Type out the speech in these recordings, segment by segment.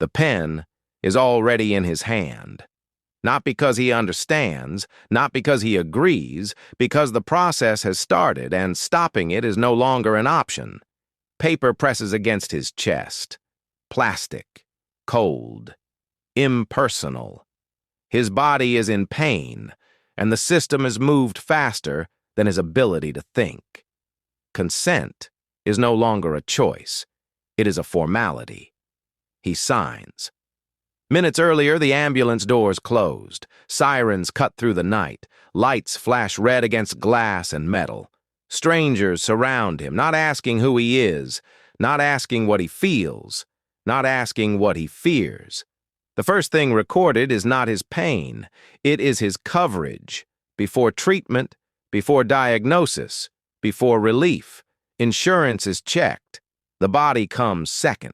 The pen is already in his hand. Not because he understands, not because he agrees, because the process has started and stopping it is no longer an option. Paper presses against his chest. Plastic, cold, impersonal. His body is in pain, and the system has moved faster than his ability to think. Consent is no longer a choice. It is a formality. He signs. Minutes earlier, the ambulance doors closed. Sirens cut through the night. Lights flash red against glass and metal. Strangers surround him, not asking who he is, not asking what he feels, not asking what he fears. The first thing recorded is not his pain. It is his coverage. Before treatment, before diagnosis, before relief, insurance is checked. The body comes second.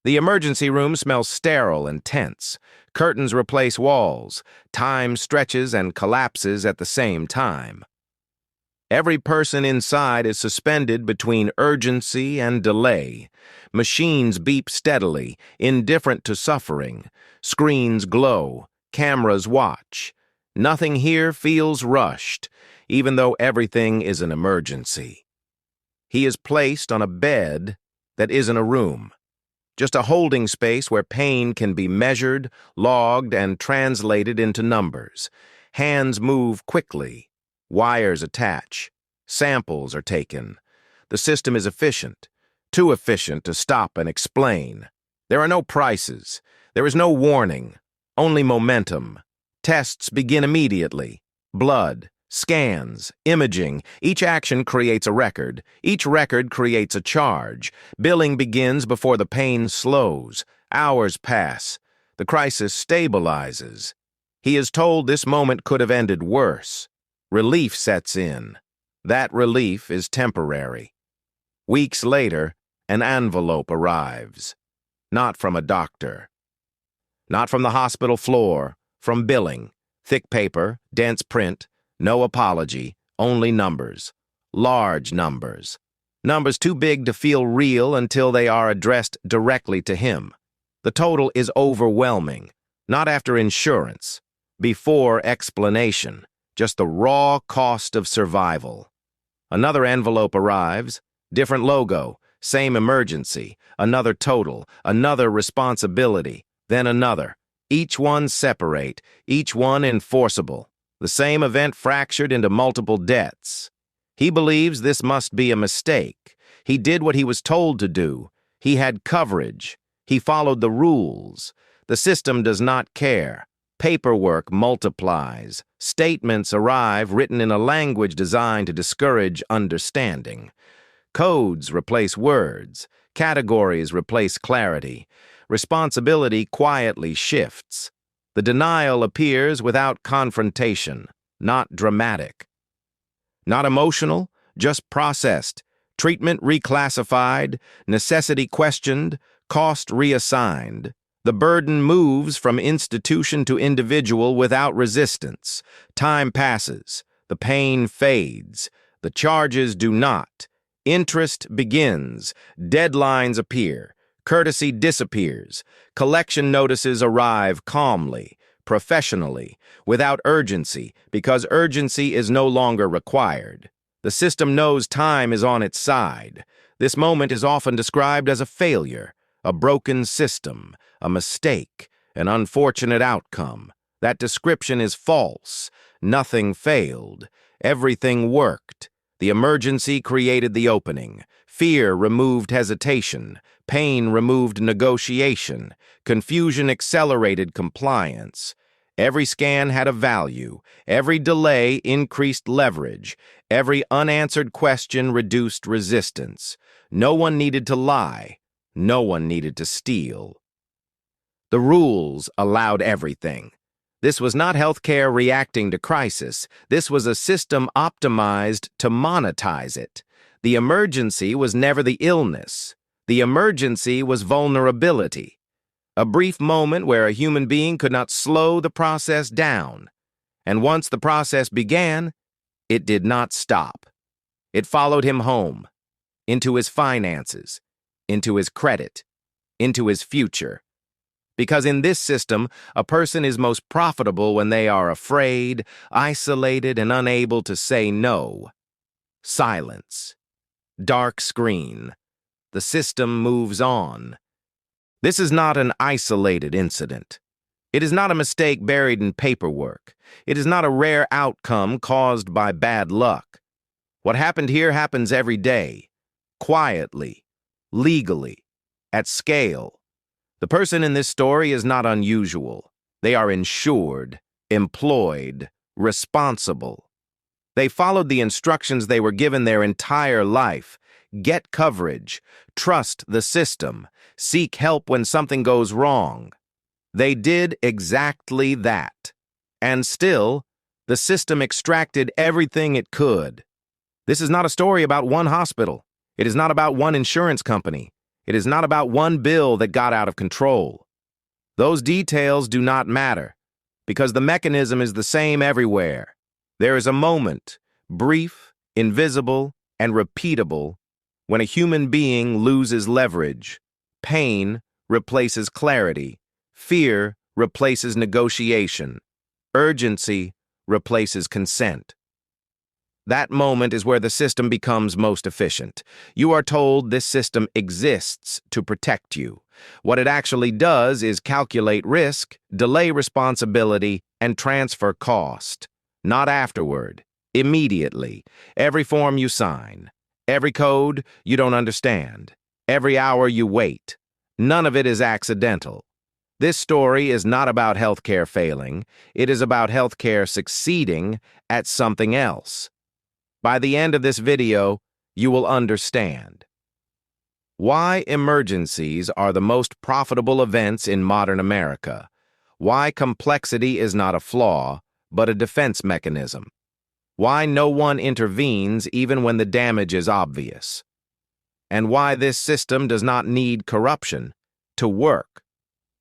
The emergency room smells sterile and tense. Curtains replace walls. Time stretches and collapses at the same time. Every person inside is suspended between urgency and delay. Machines beep steadily, indifferent to suffering. Screens glow. Cameras watch. Nothing here feels rushed, even though everything is an emergency. He is placed on a bed that isn't a room. Just a holding space where pain can be measured, logged, and translated into numbers. Hands move quickly. Wires attach. Samples are taken. The system is efficient, too efficient to stop and explain. There are no prices. There is no warning, only momentum. Tests begin immediately. Blood, scans, imaging. Each action creates a record. Each record creates a charge. Billing begins before the pain slows. Hours pass. The crisis stabilizes. He is told this moment could have ended worse. Relief sets in. That relief is temporary. Weeks later, an envelope arrives. Not from a doctor. Not from the hospital floor, from billing. Thick paper, dense print, no apology, only numbers. Large numbers. Numbers too big to feel real until they are addressed directly to him. The total is overwhelming. Not after insurance. Before explanation. Just the raw cost of survival. Another envelope arrives. Different logo. Same emergency. Another total. Another responsibility. Then another. Each one separate. Each one enforceable. The same event fractured into multiple debts. He believes this must be a mistake. He did what he was told to do. He had coverage. He followed the rules. The system does not care. Paperwork multiplies. Statements arrive written in a language designed to discourage understanding. Codes replace words. Categories replace clarity. Responsibility quietly shifts. The denial appears without confrontation, not dramatic. Not emotional, just processed. Treatment reclassified, necessity questioned, cost reassigned. The burden moves from institution to individual without resistance. Time passes. The pain fades. The charges do not. Interest begins. Deadlines appear. Courtesy disappears. Collection notices arrive calmly, professionally, without urgency, because urgency is no longer required. The system knows time is on its side. This moment is often described as a failure, a broken system, a mistake, an unfortunate outcome. That description is false. Nothing failed. Everything worked. The emergency created the opening. Fear removed hesitation. Pain removed negotiation. Confusion accelerated compliance. Every scan had a value. Every delay increased leverage. Every unanswered question reduced resistance. No one needed to lie. No one needed to steal. The rules allowed everything. This was not healthcare reacting to crisis. This was a system optimized to monetize it. The emergency was never the illness. The emergency was vulnerability. A brief moment where a human being could not slow the process down. And once the process began, it did not stop. It followed him home, into his finances, into his credit, into his future. Because in this system, a person is most profitable when they are afraid, isolated, and unable to say no. Silence. Dark screen. The system moves on. This is not an isolated incident. It is not a mistake buried in paperwork. It is not a rare outcome caused by bad luck. What happened here happens every day, quietly, legally, at scale. The person in this story is not unusual. They are insured, employed, responsible. They followed the instructions they were given their entire life. Get coverage, trust the system, seek help when something goes wrong. They did exactly that. And still, the system extracted everything it could. This is not a story about one hospital. It is not about one insurance company. It is not about one bill that got out of control. Those details do not matter, because the mechanism is the same everywhere. There is a moment, brief, invisible, and repeatable, when a human being loses leverage. Pain replaces clarity. Fear replaces negotiation. Urgency replaces consent. That moment is where the system becomes most efficient. You are told this system exists to protect you. What it actually does is calculate risk, delay responsibility, and transfer cost. Not afterward, immediately. Every form you sign, every code you don't understand, every hour you wait. None of it is accidental. This story is not about healthcare failing. It is about healthcare succeeding at something else. By the end of this video, you will understand why emergencies are the most profitable events in modern America, why complexity is not a flaw, but a defense mechanism, why no one intervenes even when the damage is obvious, and why this system does not need corruption to work.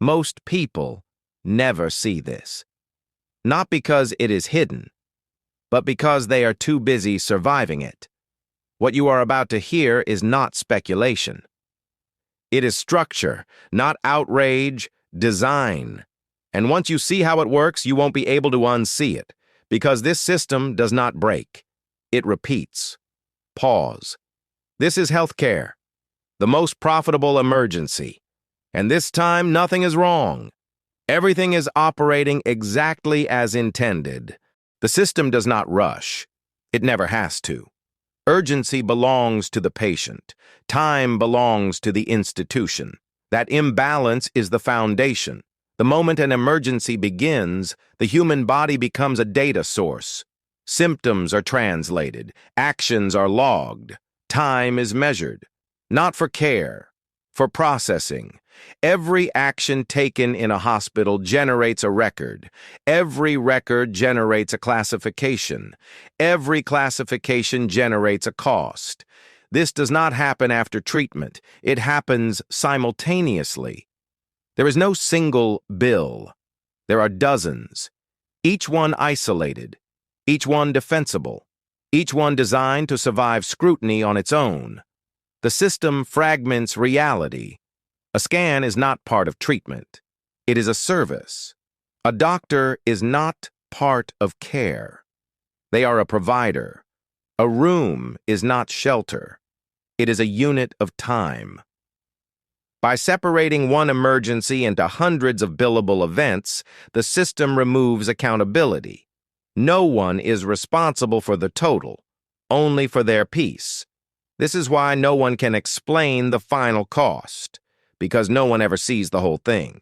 Most people never see this, not because it is hidden, but because they are too busy surviving it. What you are about to hear is not speculation. It is structure, not outrage, design. And once you see how it works, you won't be able to unsee it, because this system does not break. It repeats. Pause. This is healthcare, the most profitable emergency. And this time, nothing is wrong. Everything is operating exactly as intended. The system does not rush. It never has to. Urgency belongs to the patient. Time belongs to the institution. That imbalance is the foundation. The moment an emergency begins, the human body becomes a data source. Symptoms are translated. Actions are logged. Time is measured. Not for care, for processing. Every action taken in a hospital generates a record. Every record generates a classification. Every classification generates a cost. This does not happen after treatment. It happens simultaneously. There is no single bill. There are dozens, each one isolated, each one defensible, each one designed to survive scrutiny on its own. The system fragments reality. A scan is not part of treatment. It is a service. A doctor is not part of care. They are a provider. A room is not shelter. It is a unit of time. By separating one emergency into hundreds of billable events, the system removes accountability. No one is responsible for the total, only for their piece. This is why no one can explain the final cost, because no one ever sees the whole thing.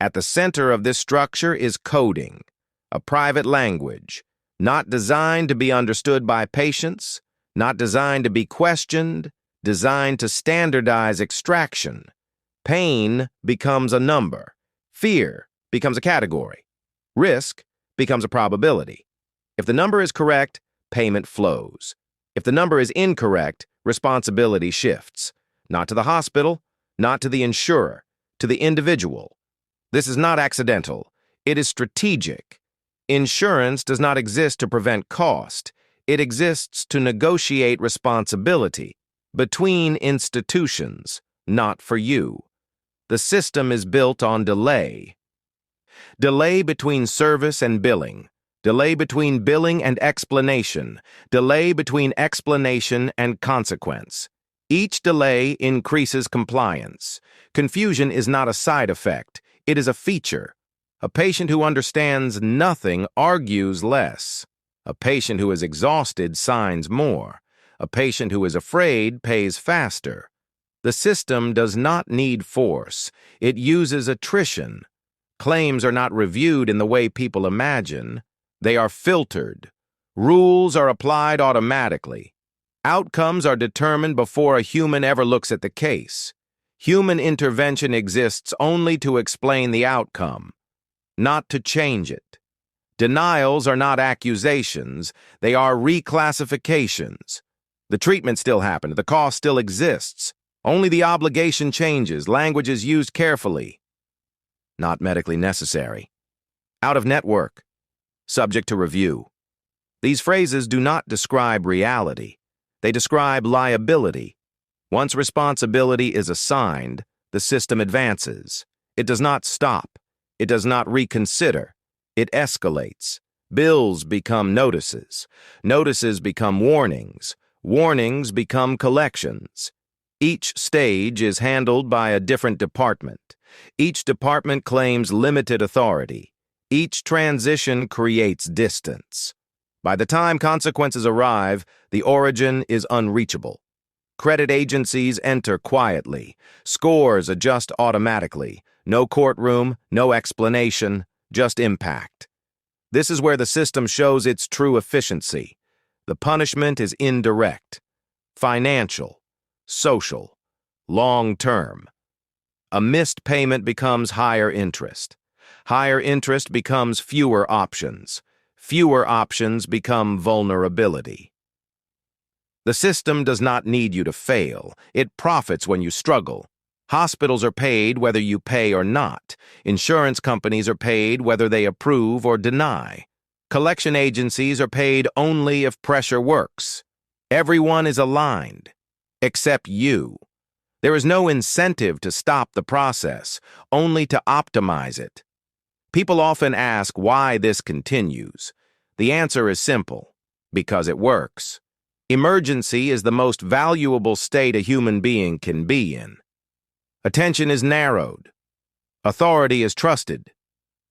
At the center of this structure is coding, a private language, not designed to be understood by patients, not designed to be questioned, designed to standardize extraction. Pain becomes a number. Fear becomes a category. Risk becomes a probability. If the number is correct, payment flows. If the number is incorrect, responsibility shifts. Not to the hospital, not to the insurer, to the individual. This is not accidental. It is strategic. Insurance does not exist to prevent cost. It exists to negotiate responsibility between institutions, not for you. The system is built on delay. Delay between service and billing. Delay between billing and explanation. Delay between explanation and consequence. Each delay increases compliance. Confusion is not a side effect, it is a feature. A patient who understands nothing argues less. A patient who is exhausted signs more. A patient who is afraid pays faster. The system does not need force. It uses attrition. Claims are not reviewed in the way people imagine. They are filtered. Rules are applied automatically. Outcomes are determined before a human ever looks at the case. Human intervention exists only to explain the outcome, not to change it. Denials are not accusations, they are reclassifications. The treatment still happened, the cost still exists. Only the obligation changes, language is used carefully. Not medically necessary. Out of network. Subject to review. These phrases do not describe reality. They describe liability. Once responsibility is assigned, the system advances. It does not stop. It does not reconsider. It escalates. Bills become notices. Notices become warnings. Warnings become collections. Each stage is handled by a different department. Each department claims limited authority. Each transition creates distance. By the time consequences arrive, the origin is unreachable. Credit agencies enter quietly. Scores adjust automatically. No courtroom, no explanation, just impact. This is where the system shows its true efficiency. The punishment is indirect, financial, social, long-term. A missed payment becomes higher interest. Higher interest becomes fewer options. Fewer options become vulnerability. The system does not need you to fail. It profits when you struggle. Hospitals are paid whether you pay or not. Insurance companies are paid whether they approve or deny. Collection agencies are paid only if pressure works. Everyone is aligned, except you. There is no incentive to stop the process, only to optimize it. People often ask why this continues. The answer is simple: because it works. Emergency is the most valuable state a human being can be in. Attention is narrowed. Authority is trusted.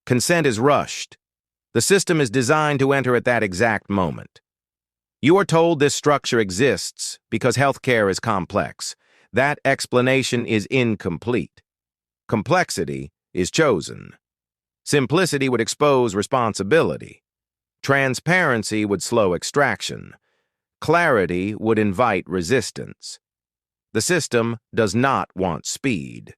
Consent is rushed. The system is designed to enter at that exact moment. You are told this structure exists because healthcare is complex. That explanation is incomplete. Complexity is chosen. Simplicity would expose responsibility. Transparency would slow extraction. Clarity would invite resistance. The system does not want speed.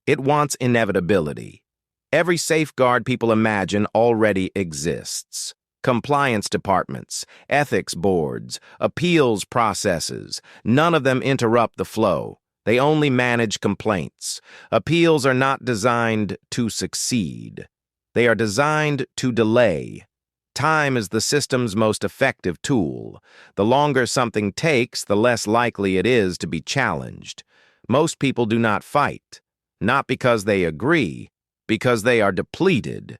It wants inevitability. Every safeguard people imagine already exists. Compliance departments, ethics boards, appeals processes, none of them interrupt the flow. They only manage complaints. Appeals are not designed to succeed. They are designed to delay. Time is the system's most effective tool. The longer something takes, the less likely it is to be challenged. Most people do not fight, not because they agree, because they are depleted.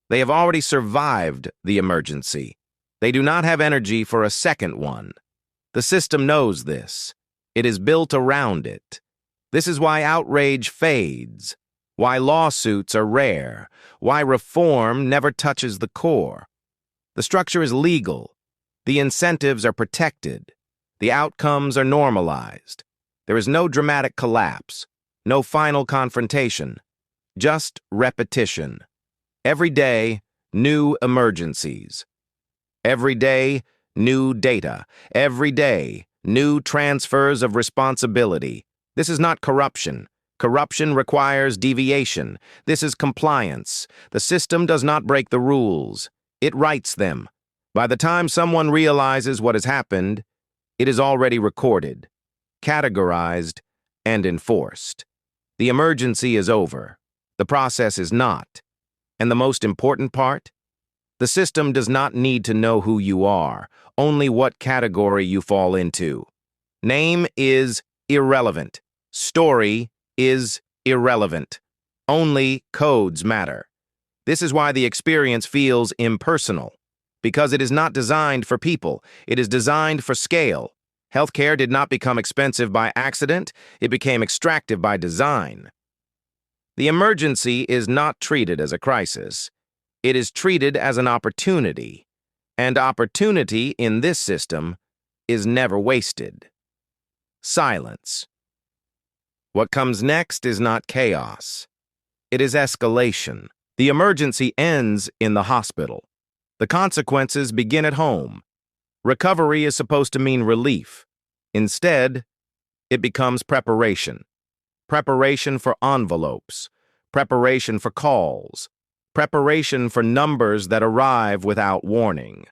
They have already survived the emergency. They do not have energy for a second one. The system knows this. It is built around it. This is why outrage fades, why lawsuits are rare, why reform never touches the core. The structure is legal. The incentives are protected. The outcomes are normalized. There is no dramatic collapse, no final confrontation, just repetition. Every day, new emergencies. Every day, new data. Every day, new transfers of responsibility. This is not corruption. Corruption requires deviation. This is compliance. The system does not break the rules. It writes them. By the time someone realizes what has happened, it is already recorded, categorized, and enforced. The emergency is over. The process is not. And the most important part? The system does not need to know who you are, only what category you fall into. Name is irrelevant. Story is irrelevant. Only codes matter. This is why the experience feels impersonal. Because it is not designed for people, it is designed for scale. Healthcare did not become expensive by accident, it became extractive by design. The emergency is not treated as a crisis. It is treated as an opportunity. And opportunity in this system is never wasted. Silence. What comes next is not chaos. It is escalation. The emergency ends in the hospital. The consequences begin at home. Recovery is supposed to mean relief. Instead, it becomes preparation. Preparation for envelopes. Preparation for calls. Preparation for numbers that arrive without warning.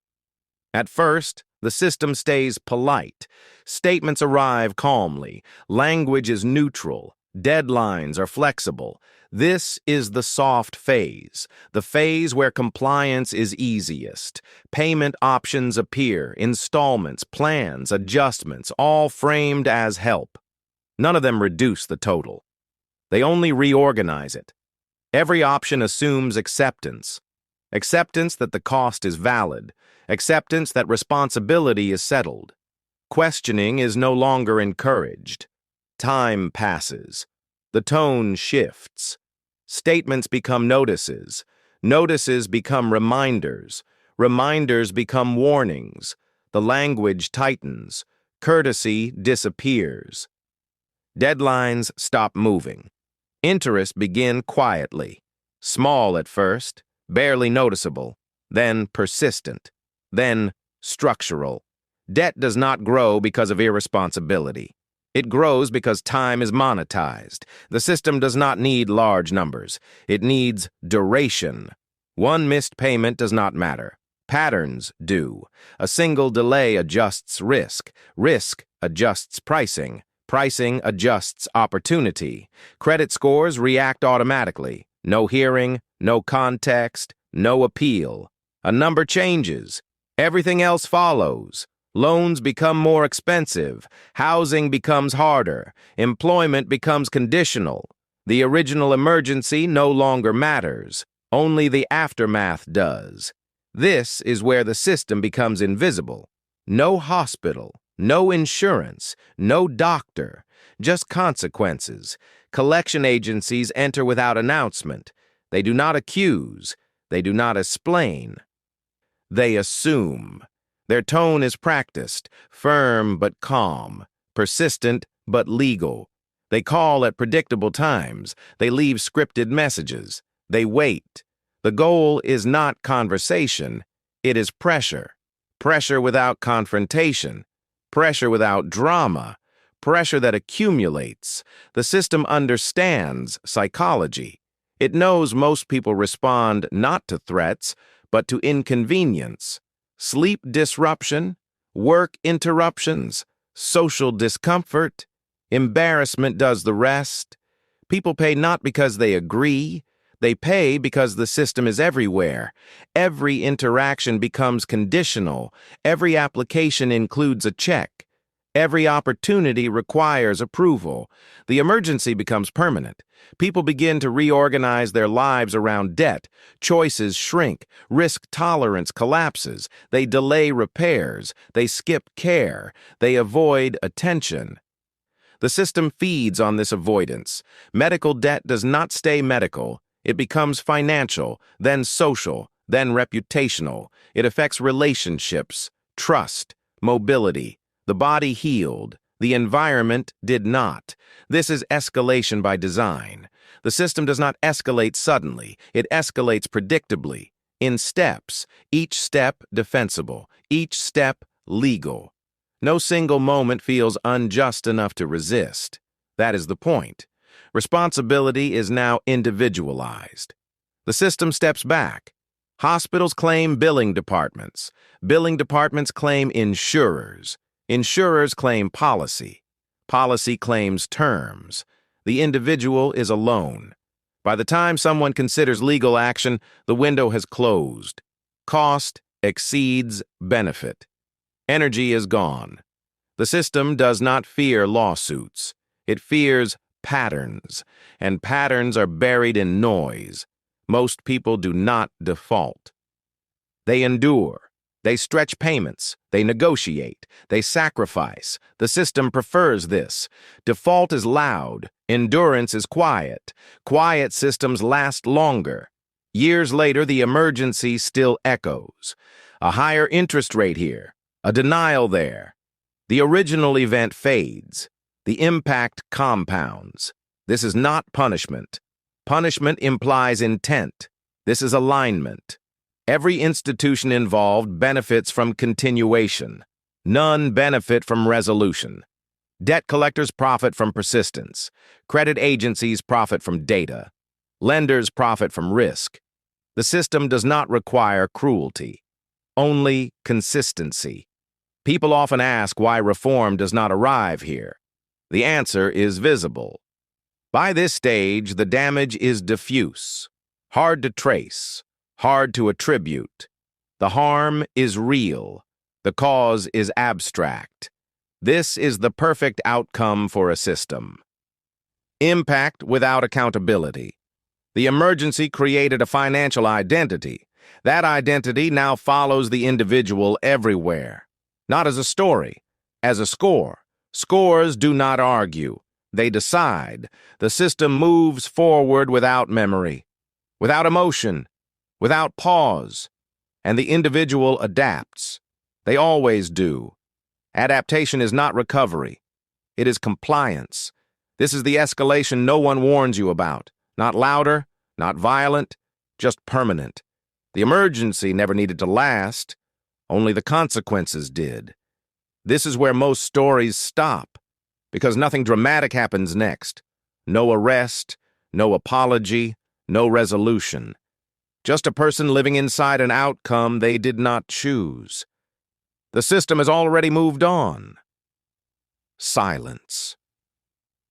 At first, the system stays polite. Statements arrive calmly. Language is neutral. Deadlines are flexible. This is the soft phase, the phase where compliance is easiest. Payment options appear, installments, plans, adjustments, all framed as help. None of them reduce the total. They only reorganize it. Every option assumes acceptance. Acceptance that the cost is valid. Acceptance that responsibility is settled. Questioning is no longer encouraged. Time passes. The tone shifts. Statements become notices. Notices become reminders. Reminders become warnings. The language tightens. Courtesy disappears. Deadlines stop moving. Interests begin quietly. Small at first, barely noticeable, then persistent, then structural. Debt does not grow because of irresponsibility. It grows because time is monetized. The system does not need large numbers. It needs duration. One missed payment does not matter. Patterns do. A single delay adjusts risk. Risk adjusts pricing. Pricing adjusts opportunity. Credit scores react automatically. No hearing, no context, no appeal. A number changes. Everything else follows. Loans become more expensive. Housing becomes harder. Employment becomes conditional. The original emergency no longer matters. Only the aftermath does. This is where the system becomes invisible. No hospital, no insurance, no doctor, just consequences. Collection agencies enter without announcement. They do not accuse. They do not explain. They assume. Their tone is practiced, firm but calm, persistent but legal. They call at predictable times. They leave scripted messages. They wait. The goal is not conversation. It is pressure. Pressure without confrontation. Pressure without drama. Pressure that accumulates. The system understands psychology. It knows most people respond not to threats, but to inconvenience. Sleep disruption, work interruptions, social discomfort, embarrassment does the rest. People pay not because they agree, they pay because the system is everywhere. Every interaction becomes conditional. Every application includes a check. Every opportunity requires approval. The emergency becomes permanent. People begin to reorganize their lives around debt. Choices shrink. Risk tolerance collapses. They delay repairs. They skip care. They avoid attention. The system feeds on this avoidance. Medical debt does not stay medical. It becomes financial, then social, then reputational. It affects relationships, trust, mobility. The body healed. The environment did not. This is escalation by design. The system does not escalate suddenly. It escalates predictably, in steps, each step defensible, each step legal. No single moment feels unjust enough to resist. That is the point. Responsibility is now individualized. The system steps back. Hospitals claim billing departments. Billing departments claim insurers. Insurers claim policy. Policy claims terms. The individual is alone. By the time someone considers legal action, the window has closed. Cost exceeds benefit. Energy is gone. The system does not fear lawsuits. It fears patterns, and patterns are buried in noise. Most people do not default. They endure. They stretch payments. They negotiate. They sacrifice. The system prefers this. Default is loud. Endurance is quiet. Quiet systems last longer. Years later, the emergency still echoes. A higher interest rate here. A denial there. The original event fades. The impact compounds. This is not punishment. Punishment implies intent. This is alignment. Every institution involved benefits from continuation. None benefit from resolution. Debt collectors profit from persistence. Credit agencies profit from data. Lenders profit from risk. The system does not require cruelty, only consistency. People often ask why reform does not arrive here. The answer is visible. By this stage, the damage is diffuse, hard to trace, hard to attribute. The harm is real. The cause is abstract. This is the perfect outcome for a system. Impact without accountability. The emergency created a financial identity. That identity now follows the individual everywhere. Not as a story, as a score. Scores do not argue. They decide. The system moves forward without memory, without emotion, without pause, and the individual adapts. They always do. Adaptation is not recovery. It is compliance. This is the escalation no one warns you about. Not louder, not violent, just permanent. The emergency never needed to last. Only the consequences did. This is where most stories stop, because nothing dramatic happens next. No arrest, no apology, no resolution. Just a person living inside an outcome they did not choose. The system has already moved on. Silence.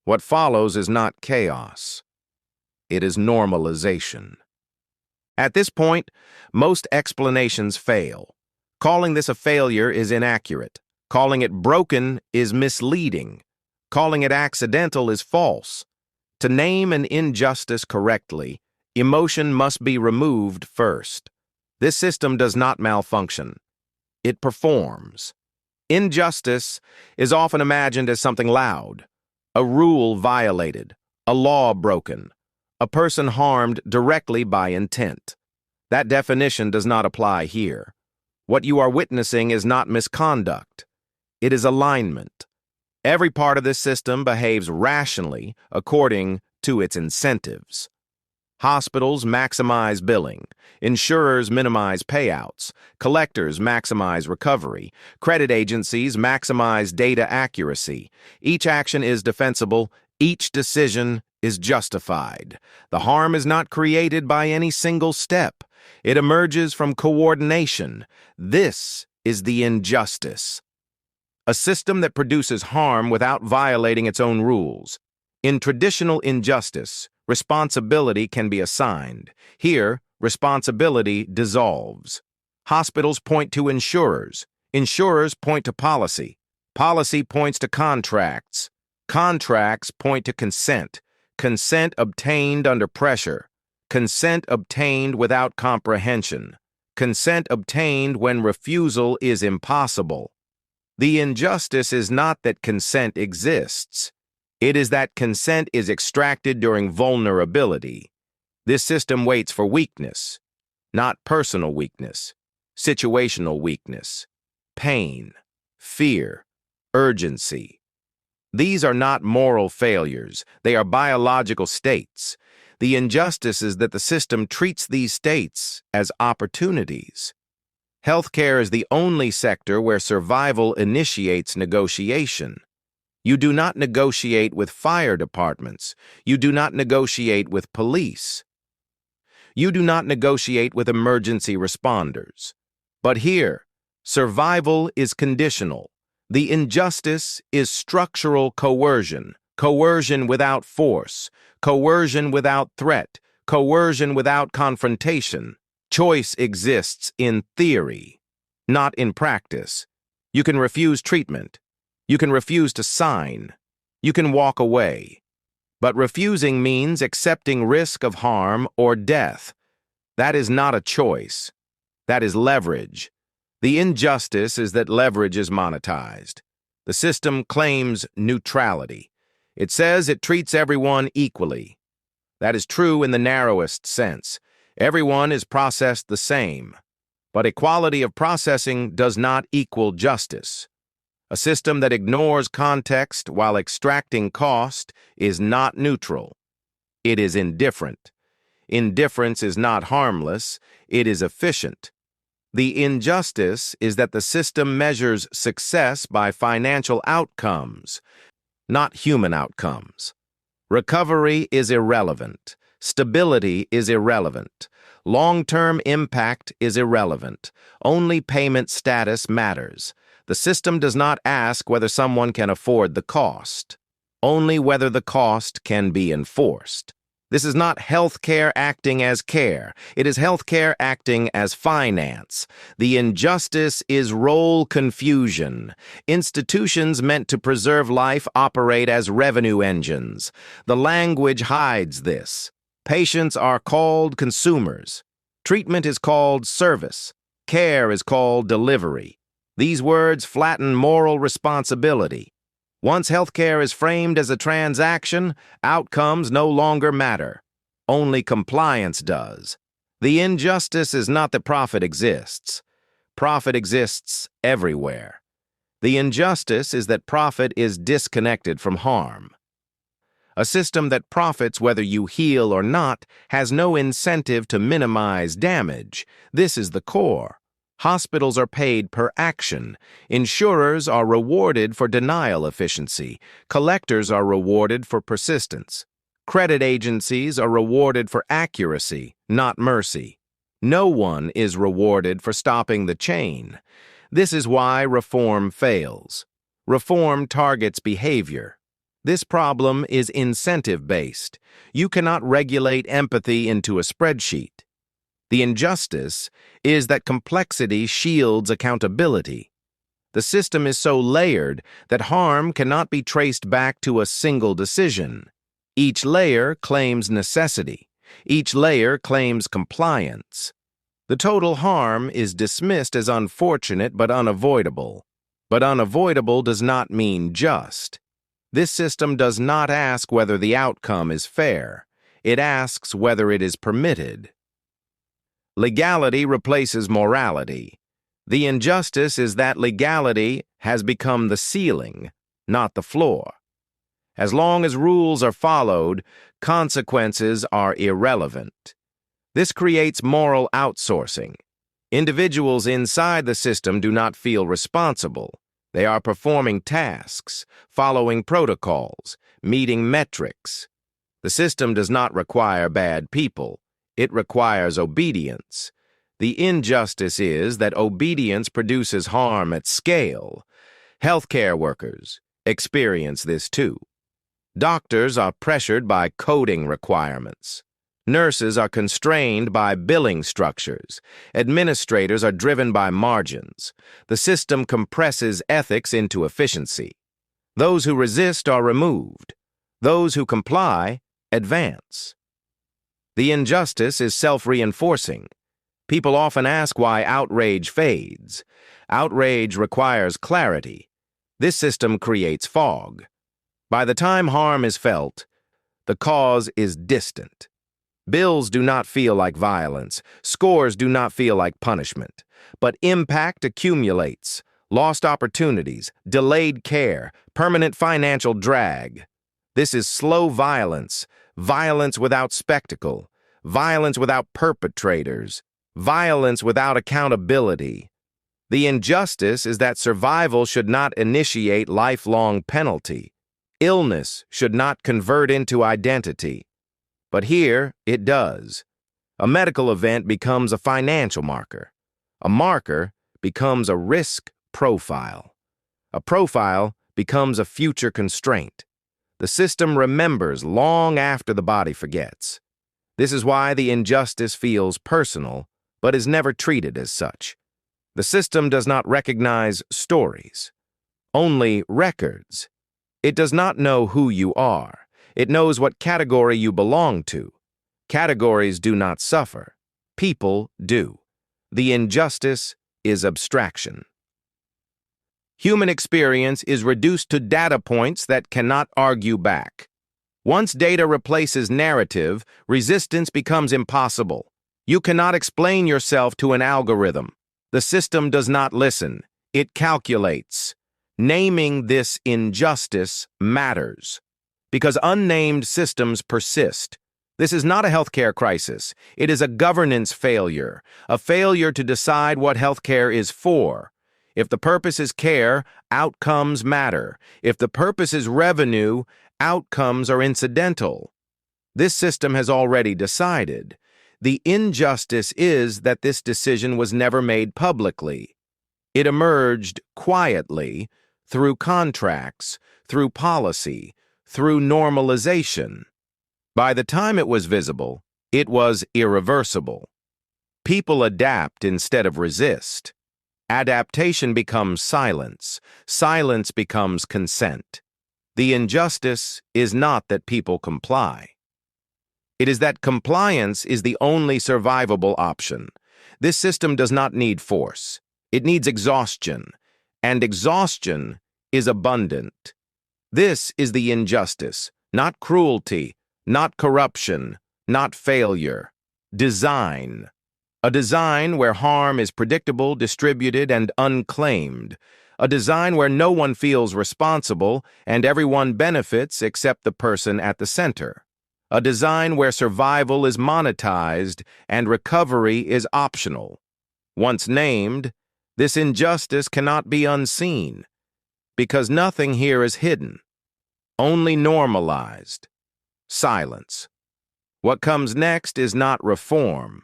What follows is not chaos. It is normalization. At this point, most explanations fail. Calling this a failure is inaccurate. Calling it broken is misleading. Calling it accidental is false. To name an injustice correctly, emotion must be removed first. This system does not malfunction. It performs. Injustice is often imagined as something loud, a rule violated, a law broken, a person harmed directly by intent. That definition does not apply here. What you are witnessing is not misconduct. It is alignment. Every part of this system behaves rationally according to its incentives. Hospitals maximize billing. Insurers minimize payouts. Collectors maximize recovery. Credit agencies maximize data accuracy. Each action is defensible. Each decision is justified. The harm is not created by any single step. It emerges from coordination. This is the injustice. A system that produces harm without violating its own rules. In traditional injustice, responsibility can be assigned. Here, responsibility dissolves. Hospitals point to insurers. Insurers point to policy. Policy points to contracts. Contracts point to consent. Consent obtained under pressure. Consent obtained without comprehension. Consent obtained when refusal is impossible. The injustice is not that consent exists. It is that consent is extracted during vulnerability. This system waits for weakness, not personal weakness, situational weakness, pain, fear, urgency. These are not moral failures. They are biological states. The injustice is that the system treats these states as opportunities. Healthcare is the only sector where survival initiates negotiation. You do not negotiate with fire departments. You do not negotiate with police. You do not negotiate with emergency responders. But here, survival is conditional. The injustice is structural coercion, coercion without force, coercion without threat, coercion without confrontation. Choice exists in theory, not in practice. You can refuse treatment. You can refuse to sign. You can walk away. But refusing means accepting risk of harm or death. That is not a choice. That is leverage. The injustice is that leverage is monetized. The system claims neutrality. It says it treats everyone equally. That is true in the narrowest sense. Everyone is processed the same. But equality of processing does not equal justice. A system that ignores context while extracting cost is not neutral. It is indifferent. Indifference is not harmless, it is efficient. The injustice is that the system measures success by financial outcomes, not human outcomes. Recovery is irrelevant. Stability is irrelevant. Long-term impact is irrelevant. Only payment status matters. The system does not ask whether someone can afford the cost, only whether the cost can be enforced. This is not healthcare acting as care. It is healthcare acting as finance. The injustice is role confusion. Institutions meant to preserve life operate as revenue engines. The language hides this. Patients are called consumers. Treatment is called service. Care is called delivery. These words flatten moral responsibility. Once healthcare is framed as a transaction, outcomes no longer matter. Only compliance does. The injustice is not that profit exists. Profit exists everywhere. The injustice is that profit is disconnected from harm. A system that profits whether you heal or not has no incentive to minimize damage. This is the core. Hospitals are paid per action. Insurers are rewarded for denial efficiency. Collectors are rewarded for persistence. Credit agencies are rewarded for accuracy, not mercy. No one is rewarded for stopping the chain. This is why reform fails. Reform targets behavior. This problem is incentive-based. You cannot regulate empathy into a spreadsheet. The injustice is that complexity shields accountability. The system is so layered that harm cannot be traced back to a single decision. Each layer claims necessity. Each layer claims compliance. The total harm is dismissed as unfortunate but unavoidable. But unavoidable does not mean just. This system does not ask whether the outcome is fair. It asks whether it is permitted. Legality replaces morality. The injustice is that legality has become the ceiling, not the floor. As long as rules are followed, consequences are irrelevant. This creates moral outsourcing. Individuals inside the system do not feel responsible. They are performing tasks, following protocols, meeting metrics. The system does not require bad people. It requires obedience. The injustice is that obedience produces harm at scale. Healthcare workers experience this too. Doctors are pressured by coding requirements. Nurses are constrained by billing structures. Administrators are driven by margins. The system compresses ethics into efficiency. Those who resist are removed. Those who comply advance. The injustice is self-reinforcing. People often ask why outrage fades. Outrage requires clarity. This system creates fog. By the time harm is felt, the cause is distant. Bills do not feel like violence. Scores do not feel like punishment. But impact accumulates. Lost opportunities, delayed care, permanent financial drag. This is slow violence, violence without spectacle, violence without perpetrators, violence without accountability. The injustice is that survival should not initiate lifelong penalty. Illness should not convert into identity. But here, it does. A medical event becomes a financial marker. A marker becomes a risk profile. A profile becomes a future constraint. The system remembers long after the body forgets. This is why the injustice feels personal, but is never treated as such. The system does not recognize stories, only records. It does not know who you are. It knows what category you belong to. Categories do not suffer. People do. The injustice is abstraction. Human experience is reduced to data points that cannot argue back. Once data replaces narrative, resistance becomes impossible. You cannot explain yourself to an algorithm. The system does not listen. It calculates. Naming this injustice matters, because unnamed systems persist. This is not a healthcare crisis. It is a governance failure, a failure to decide what healthcare is for. If the purpose is care, outcomes matter. If the purpose is revenue, outcomes are incidental. This system has already decided. The injustice is that this decision was never made publicly. It emerged quietly, through contracts, through policy, through normalization. By the time it was visible, it was irreversible. People adapt instead of resist. Adaptation becomes silence. Silence becomes consent. The injustice is not that people comply. It is that compliance is the only survivable option. This system does not need force. It needs exhaustion, and exhaustion is abundant. This is the injustice, not cruelty, not corruption, not failure. Design. A design where harm is predictable, distributed, and unclaimed. A design where no one feels responsible and everyone benefits except the person at the center. A design where survival is monetized and recovery is optional. Once named, this injustice cannot be unseen, because nothing here is hidden, only normalized. Silence. What comes next is not reform.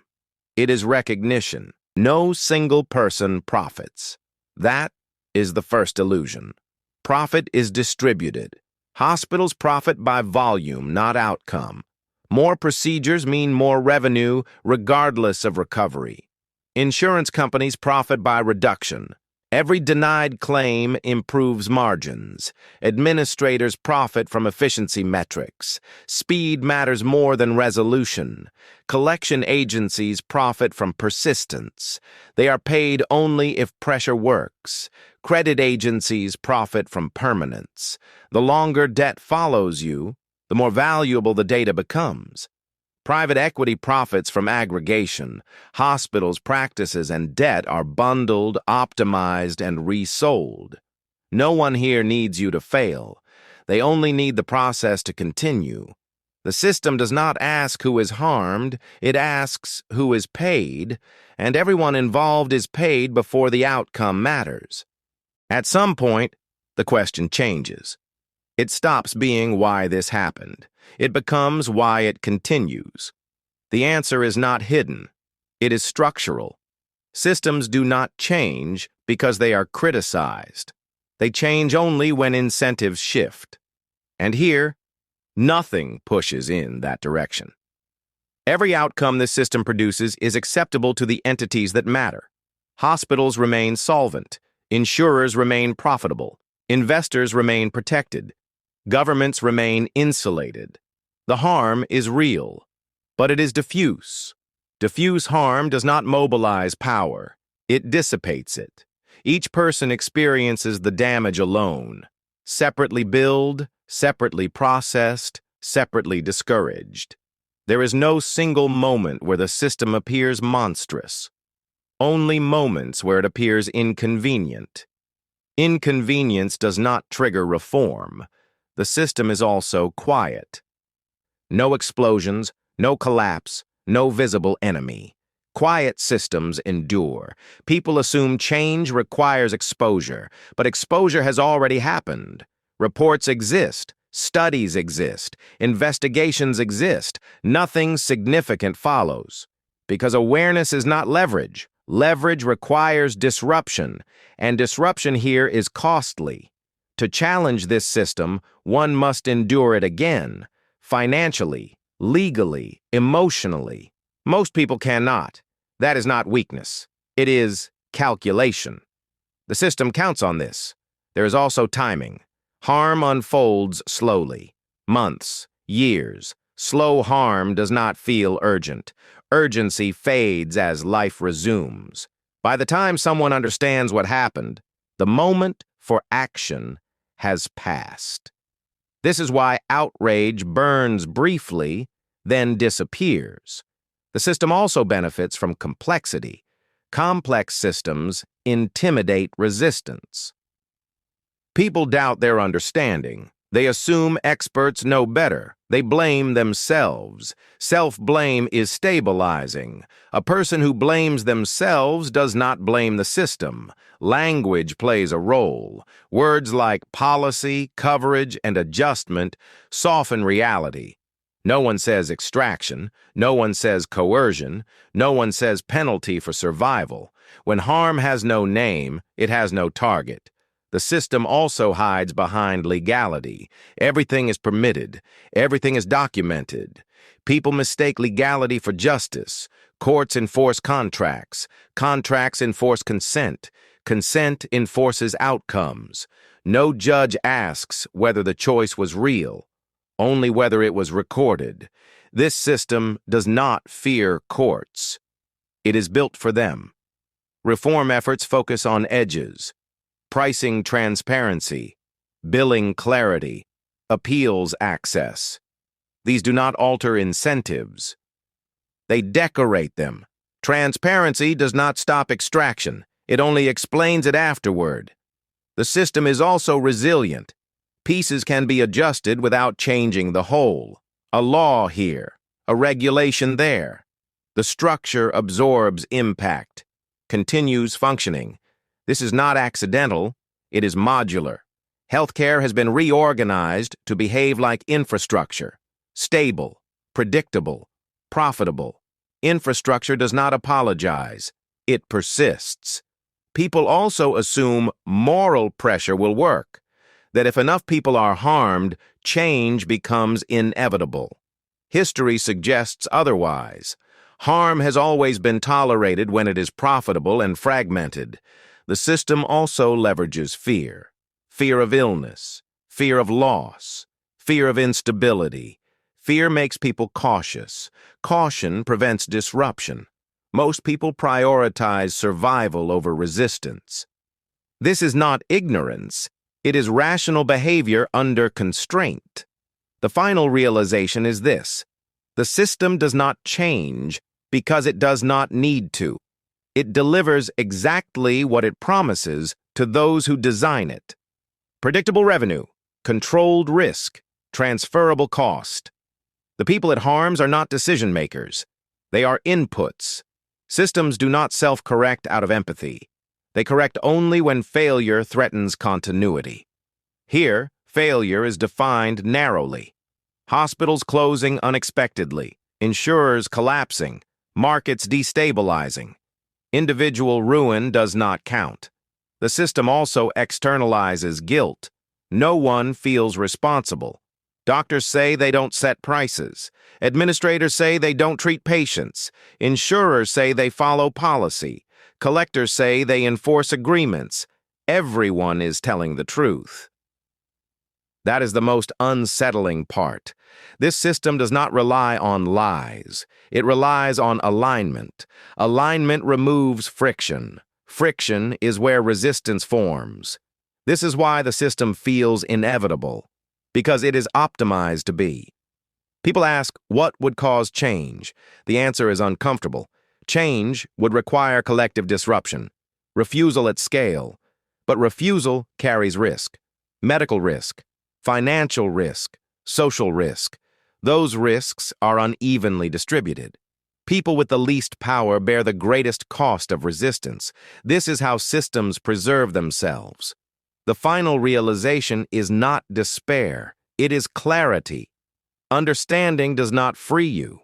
It is recognition. No single person profits. That is the first illusion. Profit is distributed. Hospitals profit by volume, not outcome. More procedures mean more revenue, regardless of recovery. Insurance companies profit by reduction. Every denied claim improves margins. Administrators profit from efficiency metrics. Speed matters more than resolution. Collection agencies profit from persistence. They are paid only if pressure works. Credit agencies profit from permanence. The longer debt follows you, the more valuable the data becomes. Private equity profits from aggregation. Hospitals, practices, and debt are bundled, optimized, and resold. No one here needs you to fail. They only need the process to continue. The system does not ask who is harmed, it asks who is paid, and everyone involved is paid before the outcome matters. At some point, the question changes. It stops being why this happened. It becomes why it continues. The answer is not hidden. It is structural. Systems do not change because they are criticized. They change only when incentives shift. And here, nothing pushes in that direction. Every outcome this system produces is acceptable to the entities that matter. Hospitals remain solvent. Insurers remain profitable. Investors remain protected. Governments remain insulated. The harm is real, but it is diffuse. Diffuse harm does not mobilize power. It dissipates it. Each person experiences the damage alone, separately billed, separately processed, separately discouraged. There is no single moment where the system appears monstrous. Only moments where it appears inconvenient. Inconvenience does not trigger reform. The system is also quiet. No explosions, no collapse, no visible enemy. Quiet systems endure. People assume change requires exposure, but exposure has already happened. Reports exist, studies exist, investigations exist. Nothing significant follows. Because awareness is not leverage. Leverage requires disruption, and disruption here is costly. To challenge this system, one must endure it again, financially, legally, emotionally. Most people cannot. That is not weakness. It is calculation. The system counts on this. There is also timing. Harm unfolds slowly. Months, Years. Slow harm does not feel urgent. Urgency fades as life resumes. By the time someone understands what happened, the moment for action has passed. This is why outrage burns briefly, then disappears. The system also benefits from complexity. Complex systems intimidate resistance. People doubt their understanding. They assume experts know better. They blame themselves. Self-blame is stabilizing. A person who blames themselves does not blame the system. Language plays a role. Words like policy, coverage, and adjustment soften reality. No one says extraction. No one says coercion. No one says penalty for survival. When harm has no name, it has no target. The system also hides behind legality. Everything is permitted. Everything is documented. People mistake legality for justice. Courts enforce contracts. Contracts enforce consent. Consent enforces outcomes. No judge asks whether the choice was real, only whether it was recorded. This system does not fear courts. It is built for them. Reform efforts focus on edges. Pricing transparency, billing clarity, appeals access. These do not alter incentives. They decorate them. Transparency does not stop extraction. It only explains it afterward. The system is also resilient. Pieces can be adjusted without changing the whole. A law here, a regulation there. The structure absorbs impact, continues functioning. This is not accidental, it is modular. Healthcare has been reorganized to behave like infrastructure, stable, predictable, profitable. Infrastructure does not apologize, it persists. People also assume moral pressure will work, that if enough people are harmed, change becomes inevitable. History suggests otherwise. Harm has always been tolerated when it is profitable and fragmented. The system also leverages fear. Fear of illness, fear of loss, fear of instability. Fear makes people cautious. Caution prevents disruption. Most people prioritize survival over resistance. This is not ignorance. It is rational behavior under constraint. The final realization is this: the system does not change because it does not need to. It delivers exactly what it promises to those who design it. Predictable revenue, controlled risk, transferable cost. The people it harms are not decision makers. They are inputs. Systems do not self-correct out of empathy. They correct only when failure threatens continuity. Here, failure is defined narrowly. Hospitals closing unexpectedly, insurers collapsing, markets destabilizing. Individual ruin does not count. The system also externalizes guilt. No one feels responsible. Doctors say they don't set prices. Administrators say they don't treat patients. Insurers say they follow policy. Collectors say they enforce agreements. Everyone is telling the truth. That is the most unsettling part. This system does not rely on lies. It relies on alignment. Alignment removes friction. Friction is where resistance forms. This is why the system feels inevitable, because it is optimized to be. People ask, what would cause change? The answer is uncomfortable. Change would require collective disruption, refusal at scale, but refusal carries risk. Medical risk, financial risk, social risk. Those risks are unevenly distributed. People with the least power bear the greatest cost of resistance. This is how systems preserve themselves. The final realization is not despair. It is clarity. Understanding does not free you,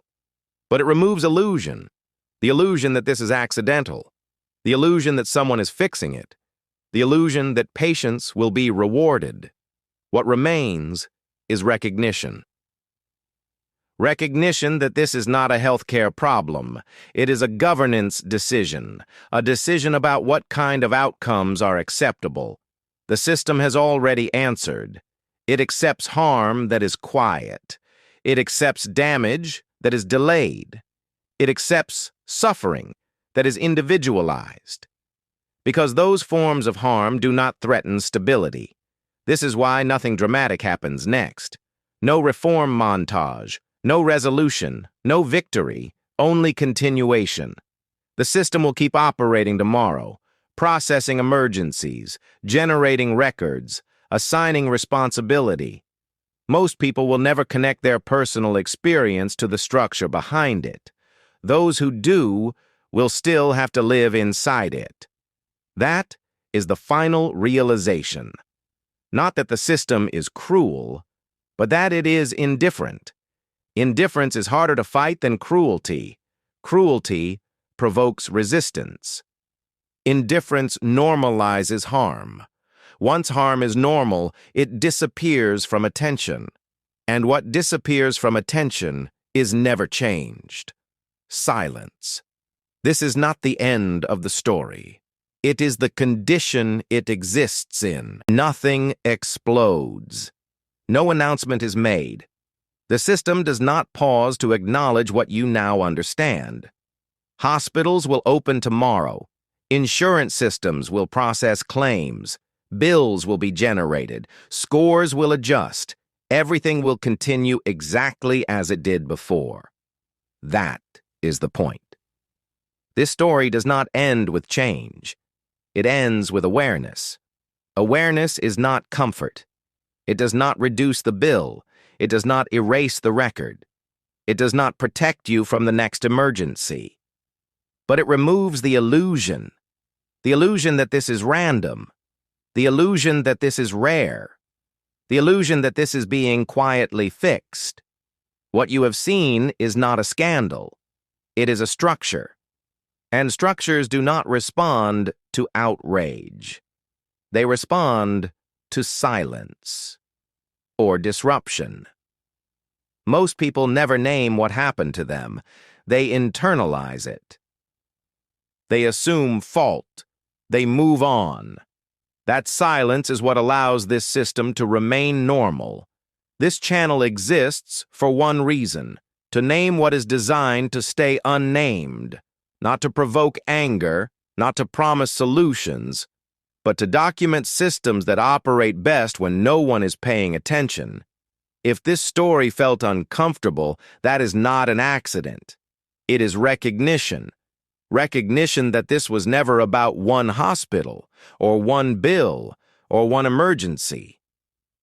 but it removes illusion. The illusion that this is accidental. The illusion that someone is fixing it. The illusion that patience will be rewarded. What remains is recognition. Recognition that this is not a healthcare problem. It is a governance decision, a decision about what kind of outcomes are acceptable. The system has already answered. It accepts harm that is quiet. It accepts damage that is delayed. It accepts suffering that is individualized. Because those forms of harm do not threaten stability. This is why nothing dramatic happens next. No reform montage, no resolution, no victory, only continuation. The system will keep operating tomorrow, processing emergencies, generating records, assigning responsibility. Most people will never connect their personal experience to the structure behind it. Those who do will still have to live inside it. That is the final realization. Not that the system is cruel, but that it is indifferent. Indifference is harder to fight than cruelty. Cruelty provokes resistance. Indifference normalizes harm. Once harm is normal, it disappears from attention. And what disappears from attention is never changed. Silence. This is not the end of the story. It is the condition it exists in. Nothing explodes. No announcement is made. The system does not pause to acknowledge what you now understand. Hospitals will open tomorrow. Insurance systems will process claims. Bills will be generated. Scores will adjust. Everything will continue exactly as it did before. That is the point. This story does not end with change. It ends with awareness. Awareness is not comfort. It does not reduce the bill. It does not erase the record. It does not protect you from the next emergency. But it removes the illusion that this is random, the illusion that this is rare, the illusion that this is being quietly fixed. What you have seen is not a scandal. It is a structure. And structures do not respond to outrage. They respond to silence or disruption. Most people never name what happened to them. They internalize it. They assume fault. They move on. That silence is what allows this system to remain normal. This channel exists for one reason: to name what is designed to stay unnamed. Not to provoke anger, not to promise solutions, but to document systems that operate best when no one is paying attention. If this story felt uncomfortable, that is not an accident. It is recognition. Recognition that this was never about one hospital, or one bill, or one emergency.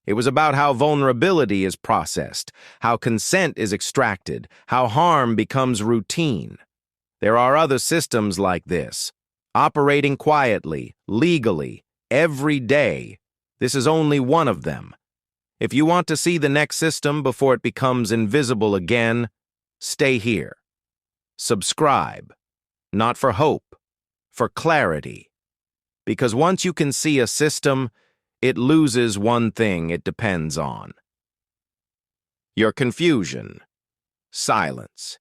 It was about how vulnerability is processed, how consent is extracted, how harm becomes routine. There are other systems like this, operating quietly, legally, every day. This is only one of them. If you want to see the next system before it becomes invisible again, stay here. Subscribe, not for hope, for clarity. Because once you can see a system, it loses one thing it depends on: your confusion, silence.